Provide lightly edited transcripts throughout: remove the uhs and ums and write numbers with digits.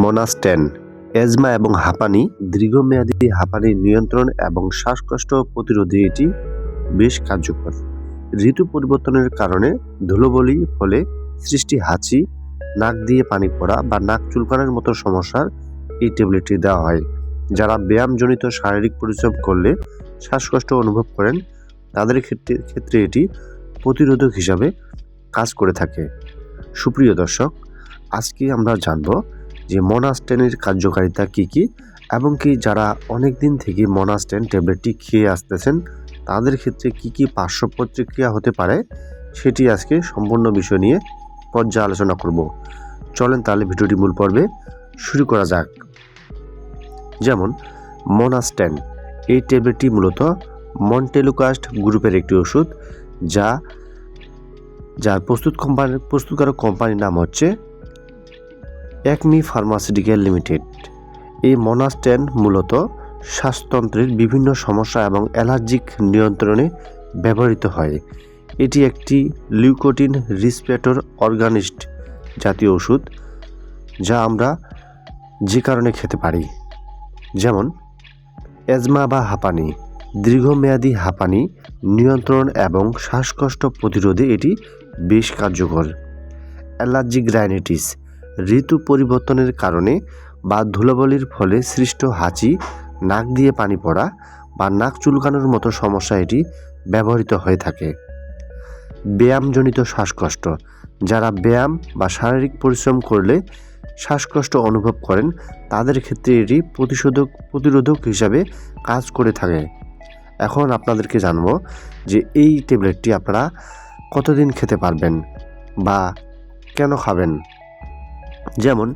মোনাস্টেন asthma এবং হাঁপানি, দীর্ঘমেয়াদী হাঁপানি নিয়ন্ত্রণ এবং শ্বাসকষ্ট প্রতিরোধে এটি বেশ কার্যকর। ঋতু পরিবর্তনের কারণে ধুলোবলি ফলে সৃষ্টি হাঁচি, নাক দিয়ে পানি পড়া বা নাক চুলকানোর মতো সমস্যার এই ট্যাবলেটটি দেওয়া হয়। যারা ব্যায়ামজনিত শারীরিক পরিশ্রম করলে শ্বাসকষ্ট অনুভব করেন তাদের ক্ষেত্রে এটি প্রতিরোধক হিসাবে কাজ করে থাকে। সুপ্রিয় দর্শক, আজকে আমরা জানব যে মোনাস্টেনের কার্যকারিতা কী কী এবং কি যারা অনেক দিন থেকে মোনাস্টেন ট্যাবলেটটি খেয়ে আসতেছেন তাদের ক্ষেত্রে কী কী পার্শ্ব প্রতিক্রিয়া হতে পারে সেটি আজকে সম্পূর্ণ বিষয় নিয়ে পর্যালোচনা করব। চলেন তাহলে ভিডিওটি মূল পর্বে শুরু করা যাক। যেমন মোনাস্টেন, এই ট্যাবলেটটি মূলত মন্টেলুকাস্ট গ্রুপের একটি ওষুধ যার প্রস্তুতকারক কোম্পানির নাম হচ্ছে অ্যাকমি ফার্মাসিউটিক্যাল লিমিটেড। এই মোনাস্টেন মূলত শ্বাসতন্ত্রের বিভিন্ন সমস্যা এবং অ্যালার্জিক নিয়ন্ত্রণে ব্যবহৃত হয়। এটি একটি লিউকোটিন রিসেপ্টর অর্গানিস্ট জাতীয় ওষুধ যা আমরা যে কারণে খেতে পারি, যেমন এজমা বা হাঁপানি, দীর্ঘমেয়াদী হাঁপানি নিয়ন্ত্রণ এবং শ্বাসকষ্ট প্রতিরোধে এটি বেশ কার্যকর। অ্যালার্জিক রাইনাইটিস, ঋতু পরিবর্তনের কারণে বা ধুলোবলির ফলে সৃষ্ট হাঁচি, নাক দিয়ে পানি পড়া বা নাক চুলকানোর মতো সমস্যা এটি ব্যবহৃত হয়ে থাকে। ব্যায়ামজনিত শ্বাসকষ্ট, যারা ব্যায়াম বা শারীরিক পরিশ্রম করলে শ্বাসকষ্ট অনুভব করেন তাদের ক্ষেত্রে এটি প্রতিরোধক হিসাবে কাজ করে থাকে। এখন আপনাদেরকে জানবো যে এই ট্যাবলেটটি আপনারা কতদিন খেতে পারবেন বা কেন খাবেন। যেমন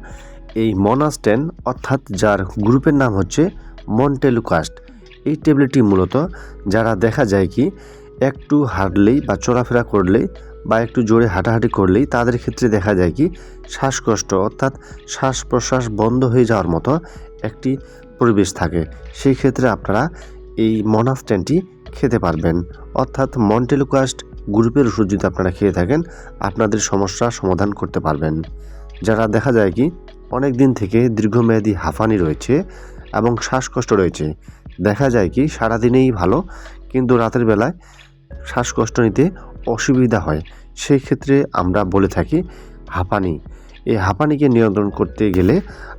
এই মোনাস্টেন অর্থাৎ যার গ্রুপের নাম হচ্ছে মন্টেলুকাস্ট, এই ট্যাবলেটটি মূলত যারা দেখা যায় কি একটু হাঁটলেই বা চলাফেরা করলেই বা একটু জোরে হাঁটাহাঁটি করলেই তাদের ক্ষেত্রে দেখা যায় কি শ্বাসকষ্ট অর্থাৎ শ্বাস প্রশ্বাস বন্ধ হয়ে যাওয়ার মতো একটি পরিবেশ থাকে। সেই ক্ষেত্রে আপনারা এই মোনাস্টেনটি খেতে পারবেন। অর্থাৎ মন্টেলুকাস্ট গ্রুপের ওষুধ যদি আপনারা খেয়ে থাকেন আপনাদের সমস্যার সমাধান করতে পারবেন। যারা দেখা যায় কি অনেক দিন থেকে দীর্ঘমেয়াদী হাঁপানি রয়েছে এবং শ্বাসকষ্ট রয়েছে, দেখা যায় কি সারাদিনেই ভালো কিন্তু রাতের বেলায় শ্বাসকষ্ট নিতে অসুবিধা হয়, সেই ক্ষেত্রে আমরা বলে থাকি হাঁপানি। এই হাঁপানিকে নিয়ন্ত্রণ করতে গেলে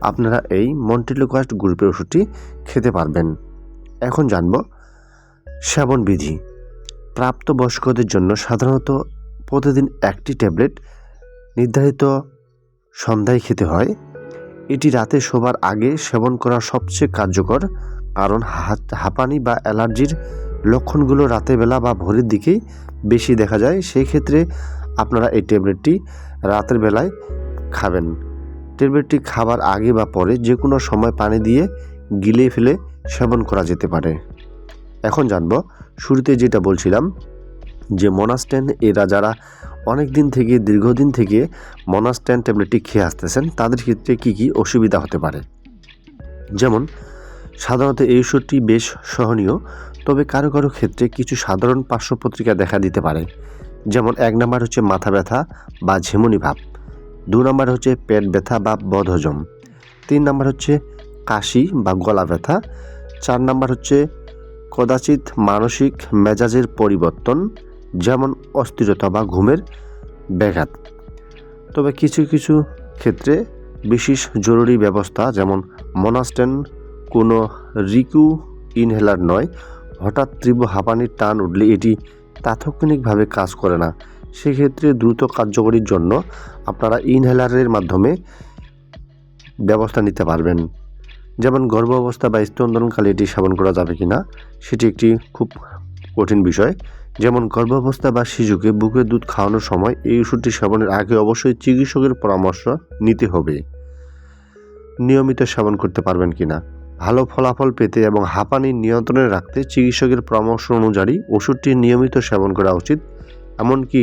আপনারা এই মন্টেলুকাস্ট গ্রুপের ওষুধটি খেতে পারবেন। এখন জানব সেবন বিধি। প্রাপ্তবয়স্কদের জন্য সাধারণত প্রতিদিন একটি ট্যাবলেট নির্ধারিত সন্ধ্যায় খেতে হয়। এটি রাতে শোবার আগে সেবন করা সবচেয়ে কার্যকর, কারণ হাঁপানি বা অ্যালার্জির লক্ষণগুলো রাতের বেলা বা ভোরের দিকেই বেশি দেখা যায়। সেই ক্ষেত্রে আপনারা এই ট্যাবলেটটি রাতের বেলায় খাবেন। ট্যাবলেটটি খাবার আগে বা পরে যে কোনো সময় পানি দিয়ে গিলে ফেলে সেবন করা যেতে পারে। এখন জানব শুরুতে যেটা বলছিলাম যে মোনাস্টেন, এরা যারা অনেক দিন থেকে দীর্ঘদিন থেকে মোনাস্টেন ট্যাবলেটটি খেয়ে আসতেছেন তাদের ক্ষেত্রে কী কী অসুবিধা হতে পারে। যেমন সাধারণত এই ওষুধটি বেশ সহনীয়, তবে কারো কারো ক্ষেত্রে কিছু সাধারণ পার্শ্ব প্রতিক্রিয়া দেখা দিতে পারে। যেমন 1 নম্বর হচ্ছে মাথা ব্যথা বা ঝিমুনি ভাব, 2 নম্বর হচ্ছে পেট ব্যথা বা বদহজম, 3 নম্বর হচ্ছে কাশি বা গলা ব্যথা, 4 নম্বর হচ্ছে কদাচিৎ মানসিক মেজাজের পরিবর্তন, যেমন অস্থিরতা বা ঘুমের ব্যাঘাত। তবে কিছু কিছু ক্ষেত্রে বিশেষ জরুরি ব্যবস্থা, যেমন মোনাস্টেন কোনো রিকু ইনহেলার নয়, হঠাৎ তীব্র হাঁপানির টান উঠলে এটি তাৎক্ষণিকভাবে কাজ করে না। সেক্ষেত্রে দ্রুত কার্যকরীর জন্য আপনারা ইনহেলারের মাধ্যমে ব্যবস্থা নিতে পারবেন। যেমন গর্ভাবস্থা বা স্তন্যদানকালে এটি সেবন করা যাবে কিনা সেটি একটি খুব কঠিন বিষয়। যেমন গর্ভাবস্থা বা শিশুকে বুকের দুধ খাওয়ানোর সময় এই ওষুধটি সেবনের আগে অবশ্যই চিকিৎসকের পরামর্শ নিতে হবে। নিয়মিত সেবন করতে পারবেন কিনা, ভালো ফলাফল পেতে এবং হাঁপানি নিয়ন্ত্রণে রাখতে চিকিৎসকের পরামর্শ অনুযায়ী ওষুধটি নিয়মিত সেবন করা উচিত। এমনকি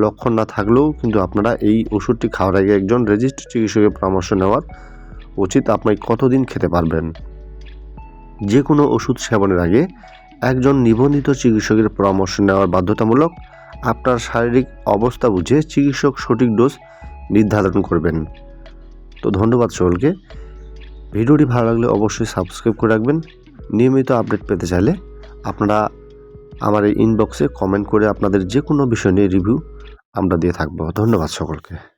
লক্ষণ না থাকলেও কিন্তু আপনারা এই ওষুধটি খাওয়ার আগে একজন রেজিস্টার্ড চিকিৎসকের পরামর্শ নেওয়ার উচিত। আপনি কতদিন খেতে পারবেন। যে কোনো ওষুধ সেবনের আগে একজন নিবন্ধিত চিকিৎসকের পরামর্শ নেওয়ার বাধ্যতামূলক। আপনার শারীরিক অবস্থা বুঝে চিকিৎসক সঠিক ডোজ নির্ধারণ করবেন। তো ধন্যবাদ সকলকে। ভিডিওটি ভালো লাগলে অবশ্যই সাবস্ক্রাইব করে রাখবেন। নিয়মিত আপডেট পেতে চাইলে আপনারা আমার এই ইনবক্সে কমেন্ট করে আপনাদের যে কোনো বিষয় নিয়ে রিভিউ আমরা দিয়ে থাকবো। ধন্যবাদ সকলকে।